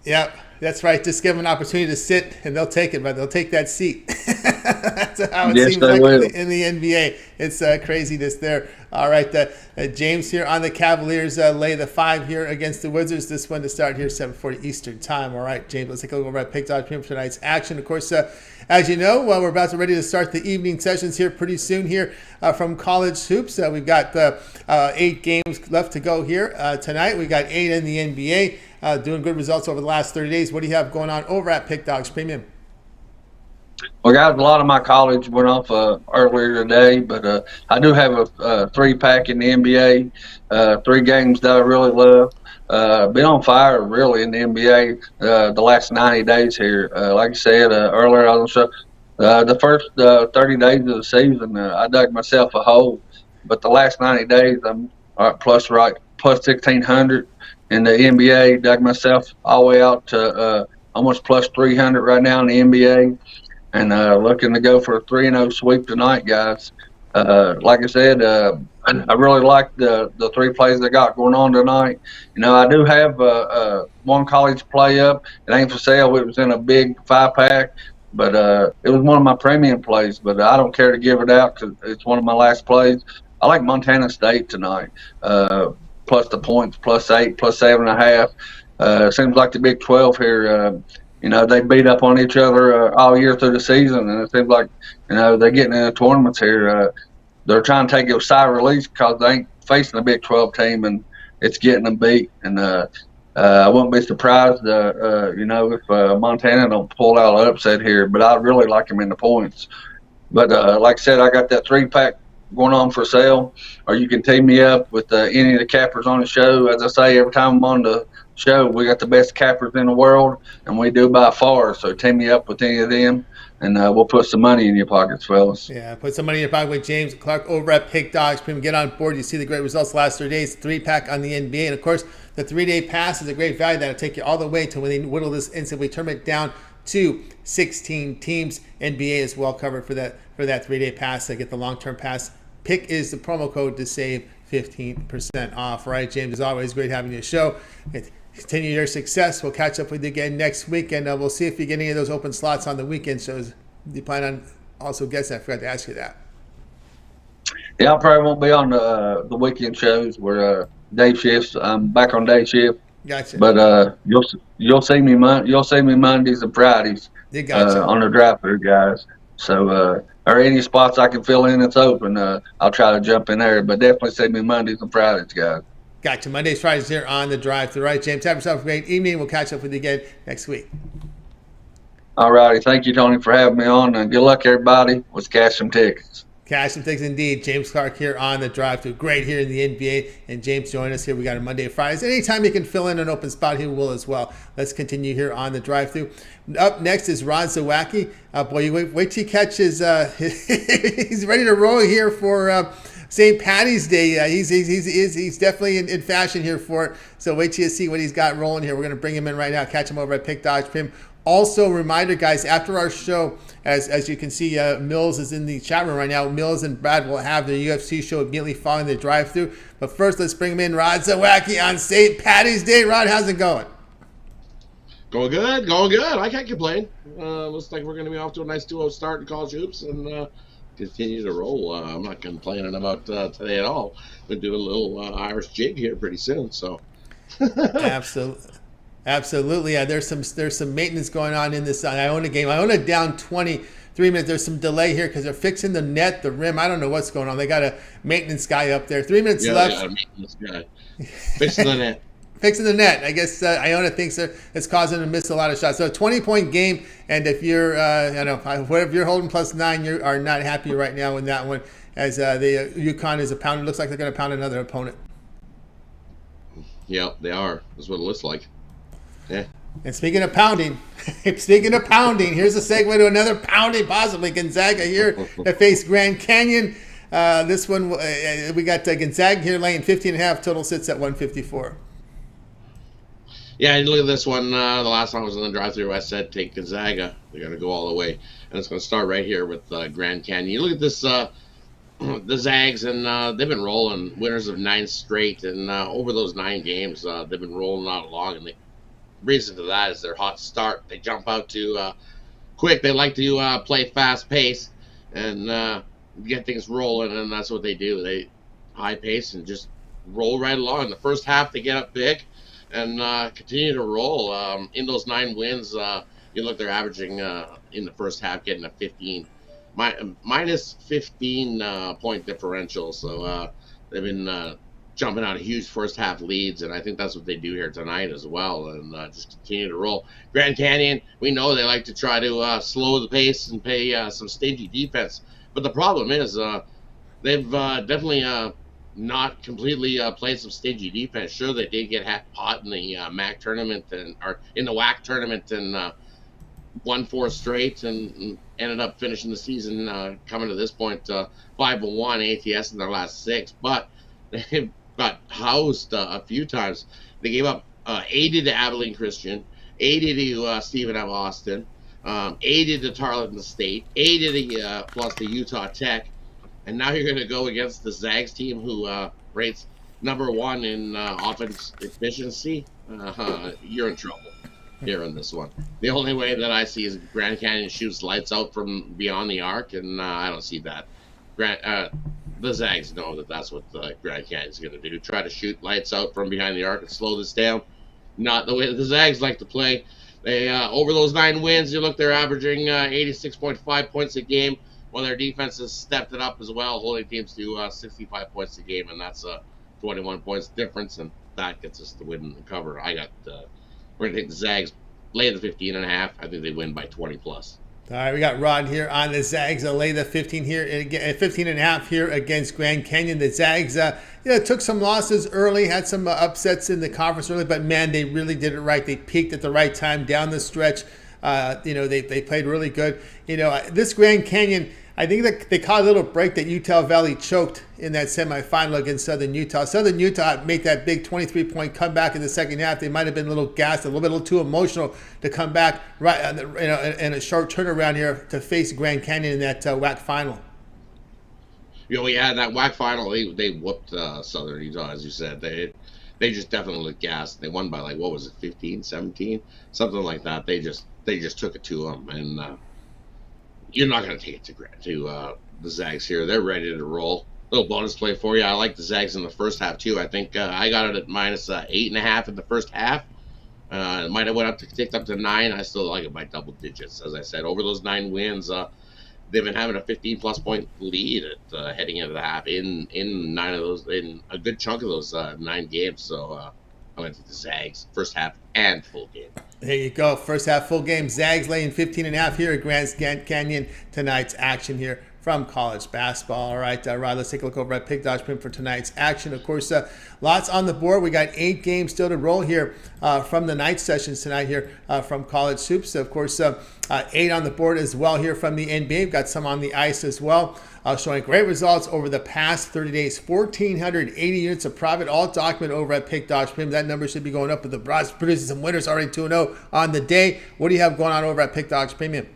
Yep, that's right. Just give them an opportunity to sit, and they'll take it, but they'll take that seat. That's how it seems like in the NBA. It's craziness there. All right, James here on the Cavaliers lay the 5 here against the Wizards. This one to start here, 7:40 Eastern time. All right, James, let's take a look over at Pick Dog for tonight's action. Of course, as you know, we're about to ready to start the evening sessions here pretty soon here from college hoops. We've got 8 games left to go here tonight. We've got 8 in the NBA, doing good results over the last 30 days. What do you have going on over at Pick Dogs Premium? Well, guys, a lot of my college went off earlier today, but I do have a 3-pack in the NBA. 3 games that I really love. Been on fire really in the NBA the last 90 days here. Like I said earlier on the show, the first 30 days of the season, I dug myself a hole. But the last 90 days, I'm plus 1,600 in the NBA. Dug myself all the way out to almost plus 300 right now in the NBA, and looking to go for a 3-0 sweep tonight, guys. Like I said, I really like the 3 plays they got going on tonight. You know, I do have one college play up. It ain't for sale. It was in a big 5-pack, but it was one of my premium plays. But I don't care to give it out because it's one of my last plays. I like Montana State tonight, plus the points, +8, +7.5. Seems like the Big 12 here. You know, they beat up on each other all year through the season, and it seems like, you know, they're getting in the tournaments here. They're trying to take a side release because they ain't facing a Big 12 team, and it's getting them beat. And I wouldn't be surprised, you know, if Montana don't pull out an upset here. But I really like them in the points. But like I said, I got that 3-pack going on for sale, or you can team me up with any of the cappers on the show. As I say, every time I'm on the show, we got the best cappers in the world, and we do by far. So team me up with any of them, and we'll put some money in your pockets, fellas. Yeah, put some money in your pocket with James Clark over at Pick Dogs. Get on board. You see the great results the last 3 days. 3-pack on the NBA, and of course, the 3-day pass is a great value that'll take you all the way to when they whittle this NCAA tournament down to 16 teams. NBA is well covered for that 3-day pass. They get the long-term pass. Pick is the promo code to save 15% off. Right, James, as always, great having you on the show. Continue your success. We'll catch up with you again next week, and we'll see if you get any of those open slots on the weekend shows. Do you plan on also guessing? I forgot to ask you that. Yeah, I probably won't be on the weekend shows where day shifts. I'm back on day shift. Gotcha. But you'll see me Mondays and Fridays on the drive through, guys. So or any spots I can fill in that's open, I'll try to jump in there. But definitely see me Mondays and Fridays, guys. Gotcha. Mondays, Fridays here on the drive through. Right, James, have yourself a great evening. We'll catch up with you again next week. All righty. Thank you, Tony, for having me on. And good luck, everybody. Let's cash some tickets. Cash some tickets indeed. James Clark here on the drive through. Great here in the NBA. And James, join us here. We got a Monday and Fridays. Anytime you can fill in an open spot, he will as well. Let's continue here on the drive through. Up next is Ron Zawacky. Boy, you wait till he catches. He's ready to roll here for St. Patty's Day. He's definitely in fashion here for it. So wait till you see what he's got rolling here. We're going to bring him in right now. Catch him over at Pick Dodge Pim. Also, reminder, guys, after our show, as you can see, Mills is in the chat room right now. Mills and Brad will have their UFC show immediately following the drive-through. But first, let's bring him in, Rod Zawacky on St. Patty's Day. Rod, how's it going? Going good. I can't complain. Looks like we're going to be off to a nice 2-0 start in college hoops and continue to roll. I'm not complaining about today at all. We'll do a little Irish jig here pretty soon. So Absolutely. Yeah, there's some maintenance going on in this Iona game. Iona down 23 minutes. There's some delay here because they're fixing the net, the rim. I don't know what's going on. They got a maintenance guy up there. 3 minutes left. Yeah, a maintenance guy. Fixing the net. Fixing the net. I guess Iona thinks it's causing them to miss a lot of shots. So a 20-point game, and if you're, whatever you're holding +9, you are not happy right now in that one. As the UConn is a pound. It looks like they're going to pound another opponent. Yeah, they are. That's what it looks like. Yeah. And speaking of pounding, here's a segue to another pounding, possibly Gonzaga here that face Grand Canyon. This one, we got Gonzaga here laying 15.5. Total sits at 154. Yeah, and look at this one. The last time I was in the drive-thru, I said take Gonzaga. They're going to go all the way. And it's going to start right here with Grand Canyon. You look at this, the Zags, and they've been rolling, winners of 9 straight. And over those 9 games, they've been rolling out along. And the reason for that is their hot start. They jump out to quick. They like to play fast pace and get things rolling, and that's what they do. They high pace and just roll right along. The first half, they get up big and continue to roll. In those 9 wins, you look, they're averaging in the first half getting a minus 15 point differential. So they've been jumping out of huge first half leads, and I think that's what they do here tonight as well, and just continue to roll. Grand Canyon, we know they like to try to slow the pace and play some stagey defense, but the problem is they've definitely not completely played some stagey defense. Sure, they did get hot in the MAC tournament or in the WAC tournament and won 4 straight and ended up finishing the season coming to this point 5-1 ATS in their last 6, but they've got housed a few times. They gave up 80 to Abilene Christian, 80 to Stephen F. Austin, 80 to Tarleton State, 80 to plus the Utah Tech, and now you're going to go against the Zags team who rates number 1 in offense efficiency. You're in trouble here in this one. The only way that I see is Grand Canyon shoots lights out from beyond the arc, and I don't see that. The Zags know that that's what Grand Canyon is going to do. Try to shoot lights out from behind the arc and slow this down. Not the way that the Zags like to play. They over those 9 wins, you look, they're averaging 86.5 points a game, while their defense has stepped it up as well, holding teams to 65 points a game, and that's 21 points difference, and that gets us the win and the cover. We're going to take the Zags, lay the 15.5. I think they win by 20 plus. All right, we got Rod here on the Zags. Lay the 15.5 here against Grand Canyon. The Zags, took some losses early, had some upsets in the conference early, but man, they really did it right. They peaked at the right time down the stretch. They played really good. This Grand Canyon, I think that they caught a little break that Utah Valley choked in that semifinal against Southern Utah. Southern Utah made that big 23-point comeback in the second half. They might have been a little gassed, a little too emotional to come back right, in a short turnaround here to face Grand Canyon in that WAC final. Yeah, that WAC final, they whooped Southern Utah, as you said. They just definitely looked gassed. They won by 15, 17, something like that. They just took it to them, and you're not going to take it to the Zags here. They're ready to roll. Little bonus play for you. I like the Zags in the first half too. I think I got it at minus 8.5 in the first half. It might have ticked up to 9. I still like it by double digits. As I said, over those 9 wins, they've been having a 15-plus point lead at heading into the half in 9 of those, in a good chunk of those 9 games. So I'm going to take the Zags first half and full game. There you go. First half, full game. Zags laying 15.5 here at Grand Canyon. Tonight's action here from college basketball. All right, Rod, let's take a look over at Pick Dodge Print for tonight's action. Of course, lots on the board. We got 8 games still to roll here from the night sessions tonight here from College Hoops. Of course, 8 on the board as well here from the NBA. We've got some on the ice as well. Showing great results over the past 30 days. 1,480 units of profit, all documented over at Pick Dodge Print. That number should be going up with the Bros producing some winners already 2-0 on the day. What do you have going on over at Pick Dodge Premium?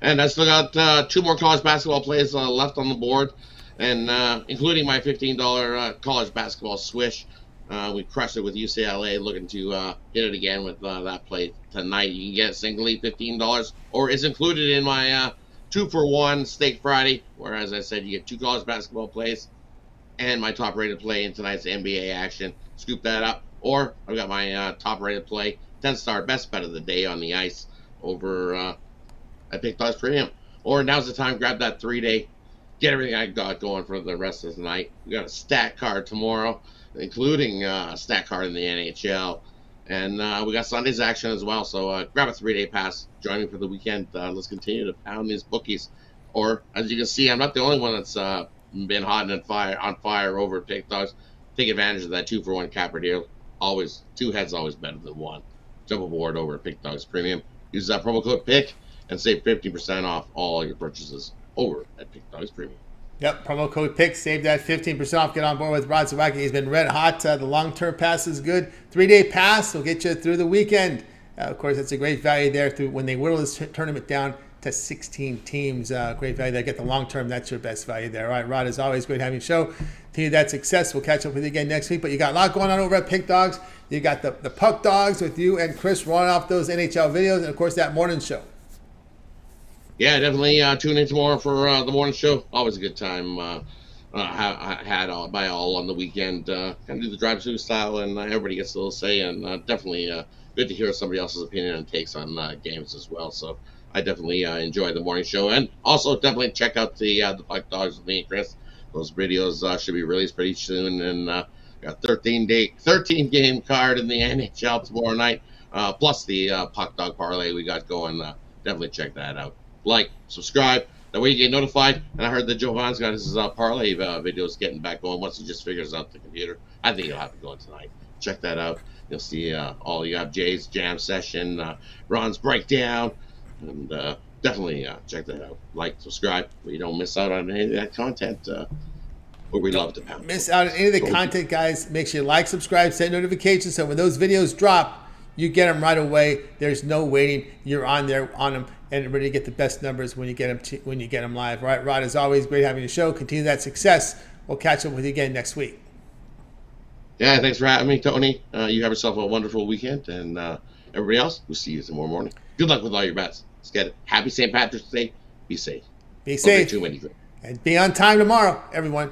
And I still got 2 more college basketball plays left on the board, and including my $15 college basketball swish. We crushed it with UCLA, looking to hit it again with that play tonight. You can get it singly $15, or it's included in my 2-for-1 Steak Friday, where, as I said, you get 2 college basketball plays and my top-rated play in tonight's NBA action. Scoop that up. Or I've got my top-rated play, 10-star best bet of the day on the ice over at Pick Dodge Premium. Or now's the time, grab that 3-day, get everything I got going for the rest of the night. We got a stat card tomorrow, including a stat card in the NHL. And we got Sunday's action as well. So grab a 3-day pass. Join me for the weekend. Let's continue to pound these bookies. Or, as you can see, I'm not the only one that's been hot and on fire over at Pick Dogs. Take advantage of that 2-for-1 capper deal. Always, 2 heads always better than 1. Jump aboard over at Pick Dogs Premium. Use that promo code PICK and save 50% off all your purchases over at Pick Dogs Premium. Yep, promo code PICK. Save that 15% off. Get on board with Rod Zawacky. He's been red hot. The long-term pass is good. 3-day pass will get you through the weekend. Of course, that's a great value there through when they whittle this tournament down to 16 teams. Great value there. Get the long-term. That's your best value there. All right, Rod, as always, great having you show. Continue that success. We'll catch up with you again next week. But you got a lot going on over at Pick Dogs. You got the Puck Dogs with you and Chris rolling off those NHL videos. And, of course, that morning show. Yeah, definitely tune in tomorrow for the morning show. Always a good time. Had by all on the weekend. Kind of do the drive-through style, and everybody gets a little say. And definitely good to hear somebody else's opinion and takes on games as well. So I definitely enjoy the morning show. And also definitely check out the Puck Dogs with me and Chris. Those videos should be released pretty soon, and got 13 game card in the NHL tomorrow night, plus the puck dog parlay we got going. Definitely check that out. Like, subscribe. That way you get notified. And I heard that Jovan's got his parlay videos getting back going once he just figures out the computer. I think he'll have it going tonight. Check that out. You'll see you have Jay's jam session, Ron's breakdown, and definitely check that out. Like, subscribe, so you don't miss out on any of that content. But we love to pound. Miss out on any of the content, guys. Make sure you like, subscribe, set notifications, so when those videos drop, you get them right away. There's no waiting. You're on there on them and ready to get the best numbers when you get them live. All right, Rod, as always, great having you show. Continue that success. We'll catch up with you again next week. Yeah, thanks for having me, Tony. You have yourself a wonderful weekend, and everybody else, we'll see you tomorrow morning. Good luck with all your bets. Let's get it. Happy St. Patrick's Day. Be safe. Be safe. Too many drinks. And be on time tomorrow, everyone.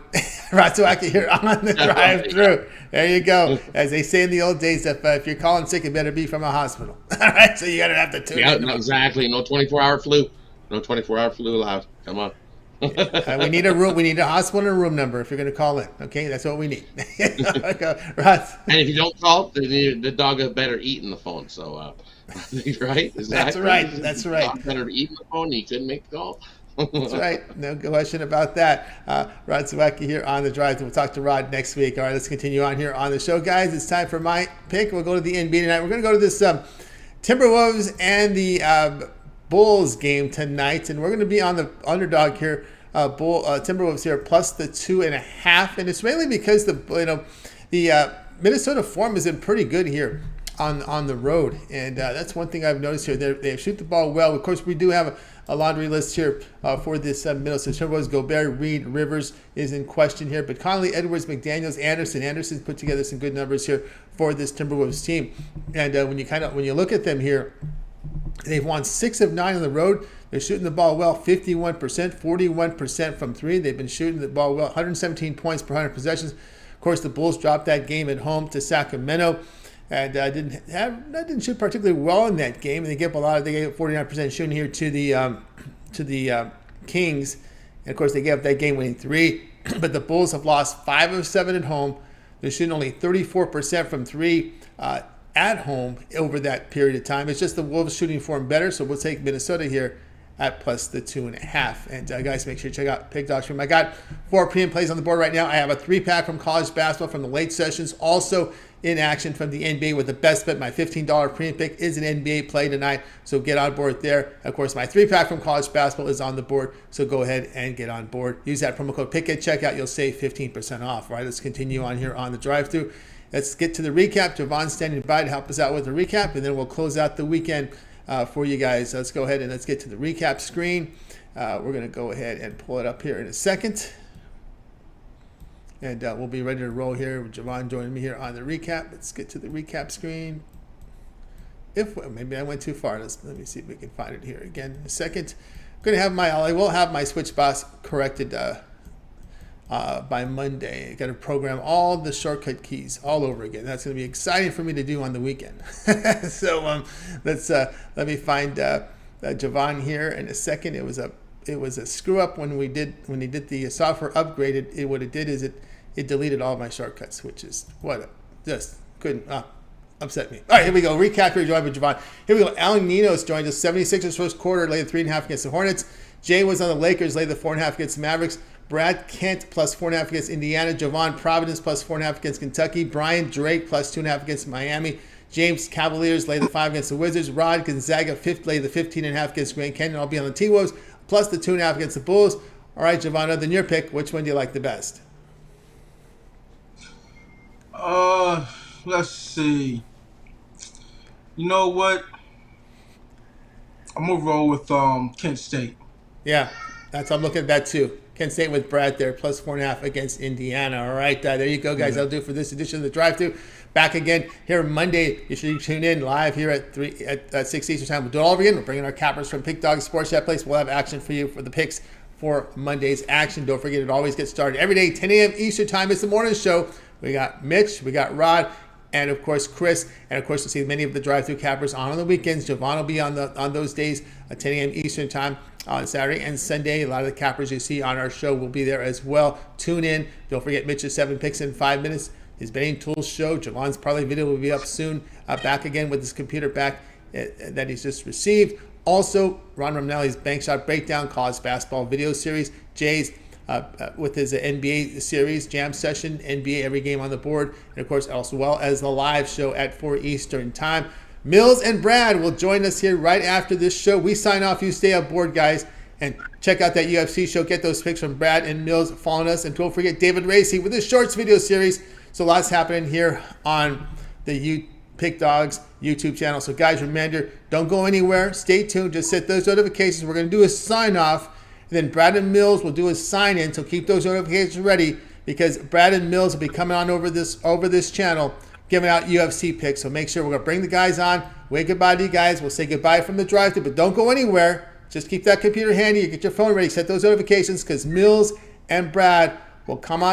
Zawacky here on the drive-through. There you go. As they say in the old days, if you're calling sick, it better be from a hospital. All right, so you got to have to tune in. No, exactly. No 24-hour flu. No 24-hour flu allowed. Come on. We need a room. We need a hospital and a room number if you're going to call in. Okay, that's what we need. And if you don't call, the dog better eat in the phone. So, right? That's right. That's right. The dog better eat in the phone. He couldn't make the call. That's right. No question about that. Rod Zawacky here on the drive. We'll talk to Rod next week. All right, let's continue on here on the show, guys. It's time for my pick. We'll go to the NBA tonight. We're going to go to this Timberwolves and the Bulls game tonight, and we're going to be on the underdog here. Timberwolves here plus the 2.5, and it's mainly because the Minnesota form has been pretty good here on the road, and that's one thing I've noticed here. They shoot the ball well. Of course, we do have a laundry list here for this Minnesota Timberwolves. Gobert, Reed, Rivers is in question here, but Conley, Edwards, McDaniels, Anderson's put together some good numbers here for this Timberwolves team. And when you look at them here, they've won 6 of 9 on the road. They're shooting the ball well, 51%, 41% from 3. They've been shooting the ball well, 117 points per 100 possessions. Of course, the Bulls dropped that game at home to Sacramento, and didn't shoot particularly well in that game. And they gave up 49% shooting here to the Kings, and of course they gave up that game-winning 3. But the Bulls have lost 5 of 7 at home. They're shooting only 34% from 3 at home over that period of time. It's just the Wolves shooting form better, so we'll take Minnesota here at plus the 2.5. And guys, make sure you check out Pick Dogs Stream. I got 4 premium plays on the board right now. I have a 3-pack from college basketball from the late sessions, also in action from the NBA with the best bet. My $15 premium pick is an NBA play tonight, so get on board there. Of course, my 3-pack from college basketball is on the board, so go ahead and get on board. Use that promo code PICK at checkout. You'll save 15% off. All right, let's continue on here on the drive-thru. Let's get to the recap. Jovan's standing by to help us out with the recap, and then we'll close out the weekend for you guys. Let's go ahead and let's get to the recap screen. We're going to go ahead and pull it up here in a second. And we'll be ready to roll here with Jovan joining me here on the recap. Let's get to the recap screen. Maybe I went too far. Let me see if we can find it here again in a second. I will have my Switch box corrected by Monday. I got to program all the shortcut keys all over again. That's going to be exciting for me to do on the weekend. So let me find Jovan here in a second. It was a screw up when they did the software upgraded. What it did is it deleted all my shortcuts, which is just couldn't upset me. All right, here we go. Recap here, joined by Jovan. Here we go. Ninos joined us. 76ers first quarter, laid the 3.5 against the Hornets. Jay was on the Lakers, laid the 4.5 against the Mavericks. Brad Kent plus 4.5 against Indiana. Jovan Providence plus 4.5 against Kentucky. Brian Drake plus 2.5 against Miami. James Cavaliers laid the 5 against the Wizards. Rod Gonzaga laid the 15.5 against Grand Canyon. I'll be on the T-Wolves plus the 2.5 against the Bulls. All right, Jovan, other than your pick, which one do you like the best? Let's see. You know what? I'm gonna roll with Kent State. Yeah, I'm looking at that too. Kent State with Brad there, plus 4.5 against Indiana. All right, there you go, guys. That'll do it for this edition of the Drive-Thru. Back again here Monday. You should tune in live here at 6 Eastern Time. We'll do it all over again. We're bringing our cappers from Pick Dog Sports Chat Place. We'll have action for you for the picks for Monday's action. Don't forget, it always gets started every day, 10 a.m. Eastern Time. It's the morning show. We got Mitch, we got Rod, and of course Chris, and of course you'll see many of the drive-through cappers on the weekends. Jovan will be on those days at 10 a.m. Eastern Time. on Saturday and Sunday. A lot of the cappers you see on our show will be there as well. Tune in. Don't forget Mitch's 7 picks in 5 minutes. His betting tools show. Javon's parlay video will be up soon. Back again with his computer back that he's just received. Also, Ron Romnelli's Bank Shot Breakdown College Basketball video series. Jay's with his NBA series, Jam Session, NBA Every Game on the Board. And, of course, as well as the live show at 4 Eastern Time. Mills and Brad will join us here right after this show. We sign off. You stay aboard, guys, and check out that UFC show. Get those picks from Brad and Mills following us. And don't forget David Racy with his Shorts video series. So lots happening here on the Pick Dogs YouTube channel. So, guys, remember, don't go anywhere. Stay tuned. Just set those notifications. We're going to do a sign-off. And then Brad and Mills will do a sign-in. So keep those notifications ready because Brad and Mills will be coming on over this channel giving out UFC picks. So make sure we're going to bring the guys on. Wave goodbye to you guys. We'll say goodbye from the drive-thru, but don't go anywhere. Just keep that computer handy. You get your phone ready. Set those notifications because Mills and Brad will come on